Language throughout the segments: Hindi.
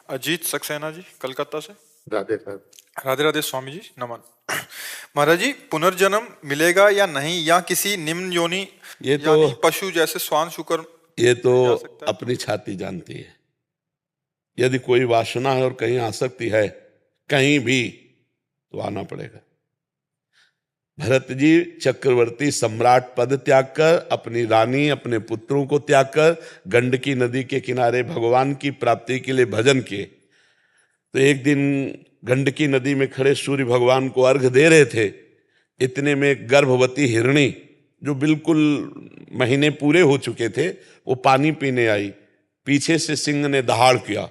अजीत सक्सेना जी, कलकत्ता से। राधे राधे। राधे राधे स्वामी जी, नमन। महाराज जी, पुनर्जन्म मिलेगा या नहीं, या किसी निम्न योनि ये तो यानी पशु जैसे श्वान शुकर ये तो में जा सकता है? अपनी छाती जानती है। यदि कोई वासना है और कहीं आसक्ति है कहीं भी, तो आना पड़ेगा। भरत जी चक्रवर्ती सम्राट पद त्याग कर, अपनी रानी, अपने पुत्रों को त्याग कर गंडकी नदी के किनारे भगवान की प्राप्ति के लिए भजन किए। तो एक दिन गंडकी नदी में खड़े सूर्य भगवान को अर्घ दे रहे थे। इतने में एक गर्भवती हिरणी, जो बिल्कुल महीने पूरे हो चुके थे, वो पानी पीने आई। पीछे से सिंह ने दहाड़ किया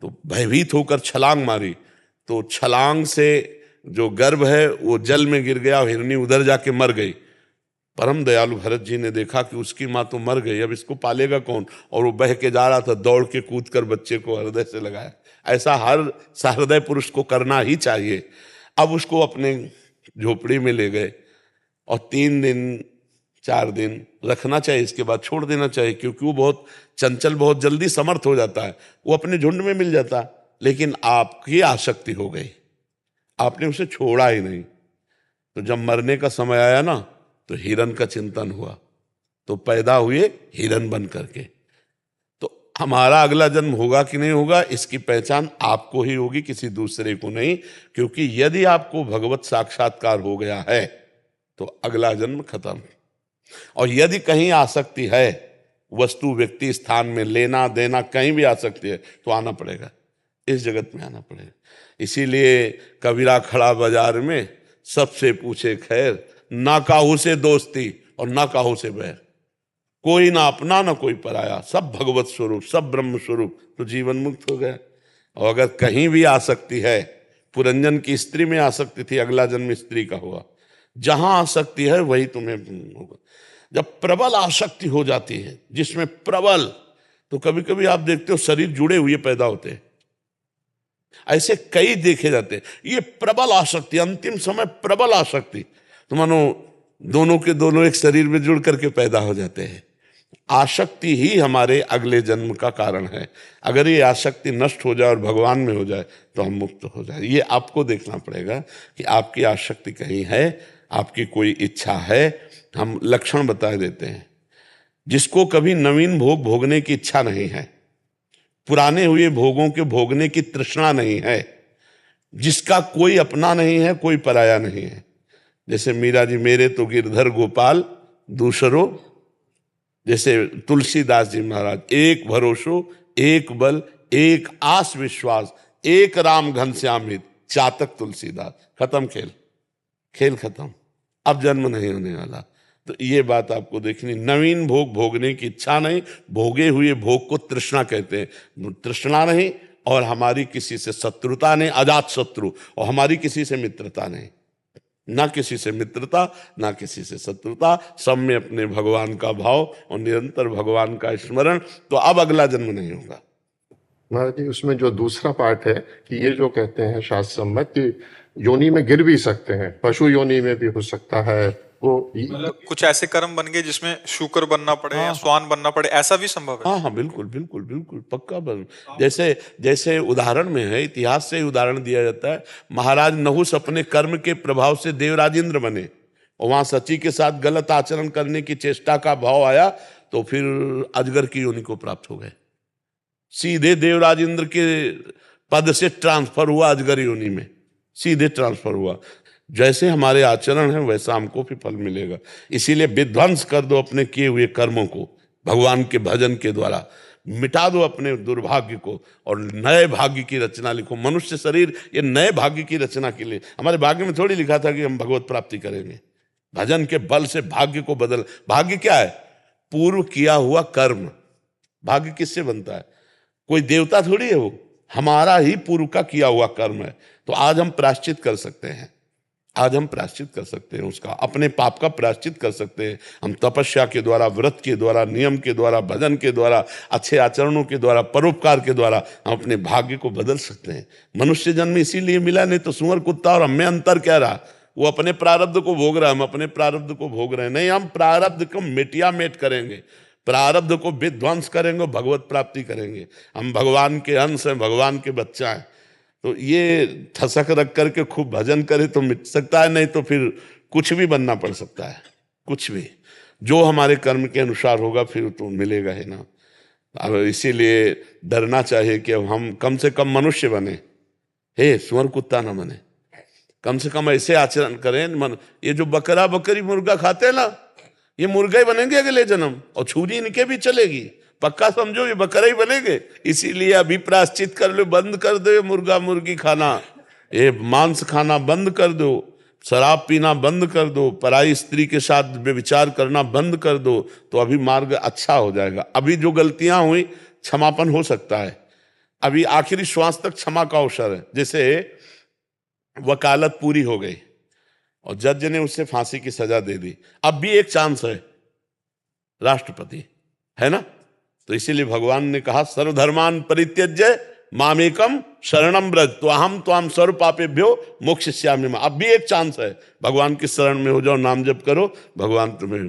तो भयभीत होकर छलांग मारी, तो छलांग से जो गर्भ है वो जल में गिर गया और हिरणी उधर जाके मर गई। परम दयालु भरत जी ने देखा कि उसकी माँ तो मर गई, अब इसको पालेगा कौन? और वो बह के जा रहा था, दौड़ के कूद कर बच्चे को हृदय से लगाया। ऐसा हर सहृदय पुरुष को करना ही चाहिए। अब उसको अपने झोपड़ी में ले गए और 3 दिन 4 दिन रखना चाहिए, इसके बाद छोड़ देना चाहिए, क्योंकि वो बहुत चंचल, बहुत जल्दी समर्थ हो जाता है, वो अपने झुंड में मिल जाता। लेकिन आपकी आसक्ति हो गई, आपने उसे छोड़ा ही नहीं। तो जब मरने का समय आया ना, तो हिरन का चिंतन हुआ, तो पैदा हुए हिरन बन करके। तो हमारा अगला जन्म होगा कि नहीं होगा, इसकी पहचान आपको ही होगी, किसी दूसरे को नहीं। क्योंकि यदि आपको भगवत साक्षात्कार हो गया है तो अगला जन्म खत्म। और यदि कहीं आसक्ति है, वस्तु, व्यक्ति, स्थान में, लेना देना, कहीं भी आसक्ति है, तो आना पड़ेगा, इस जगत में आना पड़ेगा। इसीलिए कबीरा खड़ा बाजार में, सबसे पूछे खैर, ना काहू से दोस्ती और ना काहू से बैर। कोई ना अपना ना कोई पराया, सब भगवत स्वरूप, सब ब्रह्म स्वरूप, तो जीवन मुक्त हो गया। और अगर कहीं भी आसक्ति है, पुरंजन की स्त्री में आसक्ति थी, अगला जन्म स्त्री का हुआ। जहां आसक्ति है वही तुम्हें होगा। जब प्रबल आसक्ति हो जाती है, जिसमें प्रबल, तो कभी कभी आप देखते हो शरीर जुड़े हुए पैदा होते हैं, ऐसे कई देखे जाते हैं। ये प्रबल आसक्ति, अंतिम समय प्रबल आसक्ति, तो मानो दोनों के दोनों एक शरीर में जुड़ करके पैदा हो जाते हैं। आसक्ति ही हमारे अगले जन्म का कारण है। अगर ये आसक्ति नष्ट हो जाए और भगवान में हो जाए तो हम मुक्त हो जाए। ये आपको देखना पड़ेगा कि आपकी आसक्ति कहीं है, आपकी कोई इच्छा है। हम लक्षण बता देते हैं। जिसको कभी नवीन भोग भोगने की इच्छा नहीं है, पुराने हुए भोगों के भोगने की तृष्णा नहीं है, जिसका कोई अपना नहीं है, कोई पराया नहीं है। जैसे मीरा जी, मेरे तो गिरधर गोपाल दूसरो, जैसे तुलसीदास जी महाराज, एक भरोसो, एक बल, एक आस विश्वास, एक राम घनश्याम हित, चातक तुलसीदास। खत्म खेल, खेल खत्म, अब जन्म नहीं होने वाला। तो ये बात आपको देखनी। नवीन भोग भोगने की इच्छा नहीं, भोगे हुए भोग को तृष्णा कहते हैं। तृष्णा नहीं, और हमारी किसी से शत्रुता नहीं, अजात शत्रु, और हमारी किसी से मित्रता नहीं, ना किसी से मित्रता, ना किसी से शत्रुता, सब में अपने भगवान का भाव और निरंतर भगवान का स्मरण। तो अब अगला जन्म नहीं होगा। महाराज जी, उसमें जो दूसरा पार्ट है कि ये जो कहते हैं शास्त्र सम्मत कि योनि में गिर भी सकते हैं, पशु योनि में भी हो सकता है, वो मतलब कुछ ऐसे कर्म बन गए जिसमें शूकर बनना पड़े या श्वान बनना पड़े, ऐसा भी संभव है? हाँ हाँ, बिल्कुल बिल्कुल बिल्कुल, पक्का बन। जैसे जैसे उदाहरण में है, इतिहास से ही उदाहरण दिया जाता है। महाराज नहुस अपने कर्म के प्रभाव से देवराज इंद्र बने, और वहां सची के साथ गलत आचरण करने की चेष्टा का भाव आया, तो फिर अजगर की योनि को प्राप्त हो गए। सीधे देवराज इंद्र के पद से ट्रांसफर हुआ अजगर योनि में, सीधे ट्रांसफर हुआ। जैसे हमारे आचरण है वैसा हमको भी फल मिलेगा। इसीलिए विध्वंस कर दो अपने किए हुए कर्मों को, भगवान के भजन के द्वारा मिटा दो अपने दुर्भाग्य को, और नए भाग्य की रचना लिखो। मनुष्य शरीर ये नए भाग्य की रचना के लिए, हमारे भाग्य में थोड़ी लिखा था कि हम भगवत प्राप्ति करेंगे। भजन के बल से भाग्य को बदल। भाग्य क्या है? पूर्व किया हुआ कर्म। भाग्य किससे बनता है? कोई देवता थोड़ी है वो, हमारा ही पूर्व का किया हुआ कर्म है। तो आज हम प्रायश्चित कर सकते हैं, आज हम प्रायश्चित कर सकते हैं उसका, अपने पाप का प्रायश्चित कर सकते हैं। हम तपस्या के द्वारा, व्रत के द्वारा, नियम के द्वारा, भजन के द्वारा, अच्छे आचरणों के द्वारा, परोपकार के द्वारा हम अपने भाग्य को बदल सकते हैं। मनुष्य जन्म इसीलिए मिला, नहीं तो सुअर कुत्ता और हमें अंतर क्या रहा? वो अपने प्रारब्ध को भोग रहा है, हम अपने प्रारब्ध को भोग रहे हैं। नहीं, हम प्रारब्ध को मेटिया मेट करेंगे। प्रारब्ध को विध्वंस करेंगे, भगवत प्राप्ति करेंगे। हम भगवान के अंश हैं, भगवान के बच्चा हैं। तो ये ठसक रख करके खूब भजन करे तो मिट सकता है, नहीं तो फिर कुछ भी बनना पड़ सकता है, कुछ भी। जो हमारे कर्म के अनुसार होगा फिर तो मिलेगा ही ना। अब इसीलिए डरना चाहिए कि अब हम कम से कम मनुष्य बने, हे सुअर कुत्ता ना बने। कम से कम ऐसे आचरण करें। ये जो बकरा बकरी मुर्गा खाते हैं ना, ये मुर्गा ही बनेंगे अगले जन्म, और छुरी इनके भी चलेगी, पक्का समझो ये बकरा ही बनेंगे। इसीलिए अभी प्रायश्चित कर लो, बंद कर दो मुर्गा मुर्गी खाना, ये मांस खाना बंद कर दो, शराब पीना बंद कर दो, पराई स्त्री के साथ व्यभिचार करना बंद कर दो, तो अभी मार्ग अच्छा हो जाएगा। अभी जो गलतियां हुई क्षमापन हो सकता है, अभी आखिरी श्वास तक क्षमा का अवसर है। जैसे वकालत पूरी हो गई और जज ने उससे फांसी की सजा दे दी, अब भी एक चांस है, राष्ट्रपति है ना। तो इसीलिए भगवान ने कहा सर्वधर्मान परित्यज्य मामेकम शरणम ब्रज तो अहम त्वाम सर्व पापेभ्यो मोक्षयिष्यामि। अब भी एक चांस है, भगवान की शरण में हो जाओ, नाम जप करो, भगवान तुम्हें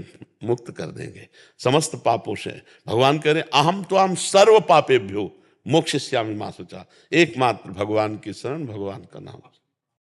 मुक्त कर देंगे समस्त पापों से। भगवान कह रहे अहम त्वाम सर्व पापेभ्यो मोक्षयिष्यामि मा शुचा। एकमात्र भगवान की शरण, भगवान का नाम।